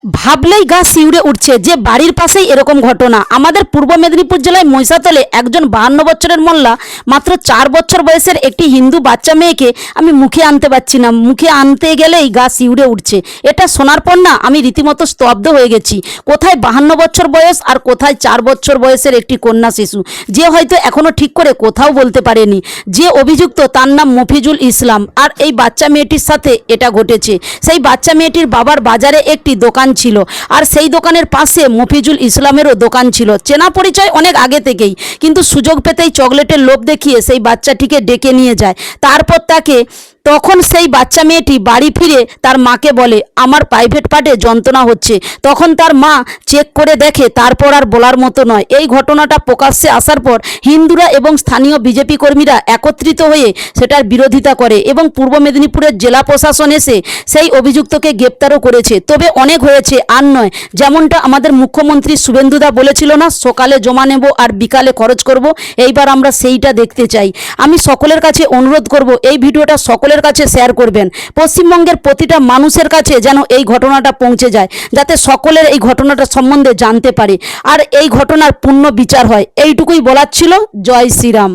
ভাবলেই গা শিউরে উঠছে যে বাড়ির পাশেই এরকম ঘটনা। আমাদের পূর্ব মেদিনীপুর জেলায় মহিষাতলে একজন 52 বছরের মোল্লা মাত্র 4 বছর বয়সের একটি হিন্দু বাচ্চা মেয়েকে আমি মুখে আনতে পারছি না, মুখে আনতে গেলেই গা শিউরে উঠছে। এটা শোনার পর না আমি রীতিমতো স্তব্ধ হয়ে গেছি। কোথায় 52 বছর বয়স আর কোথায় 4 বছর বয়সের একটি কন্যা শিশু, যে হয়তো এখনো ঠিক করে কোথাও বলতে পারেনি। যে অভিযুক্ত তার নাম মফিজুল ইসলাম, আর এই বাচ্চা মেয়েটির সাথে এটা ঘটেছে। সেই বাচ্চা মেয়েটির বাবার বাজারে একটি দোকান ছিল, আর সেই দোকানের পাশে মফিজুল ইসলামেরও দোকান ছিল। চেনা পরিচয় অনেক আগে থেকেই, কিন্তু সুযোগ পেতেই চকলেটের লোভ দেখিয়ে সেই বাচ্চাটিকে ডেকে নিয়ে যায়। তারপর তখন সেই বাচ্চা মেয়েটি বাড়ি ফিরে তার মাকে বলে, আমার প্রাইভেট পার্টে যন্ত্রণা হচ্ছে। তখন তার মা চেক করে দেখে, তারপর আর বলার মতো নয়। এই ঘটনাটা প্রকাশ্যে আসার পর হিন্দুরা এবং স্থানীয় বিজেপি কর্মীরা একত্রিত হয়ে সেটার বিরোধিতা করে এবং পূর্ব মেদিনীপুরের জেলা প্রশাসন এসে সেই অভিযুক্তকে গ্রেপ্তারও করেছে। তবে অনেক হয়েছে, আর নয়। যেমনটা আমাদের মুখ্যমন্ত্রী শুভেন্দুদা বলেছিল না, সকালে জমা নেব আর বিকালে খরচ করব, এইবার আমরা সেইটা দেখতে চাই। আমি সকলের কাছে অনুরোধ করব, এই ভিডিওটা সকলের কাছে শেয়ার করবেন। পশ্চিমবঙ্গের প্রতিটা মানুষের কাছে যেন এই ঘটনাটা পৌঁছে যায়, যাতে সকলের এই ঘটনাটা সম্বন্ধে জানতে পারে আর এই ঘটনার পূর্ণ বিচার হয়। এইটুকুই বলার ছিল। জয় শ্রীরাম।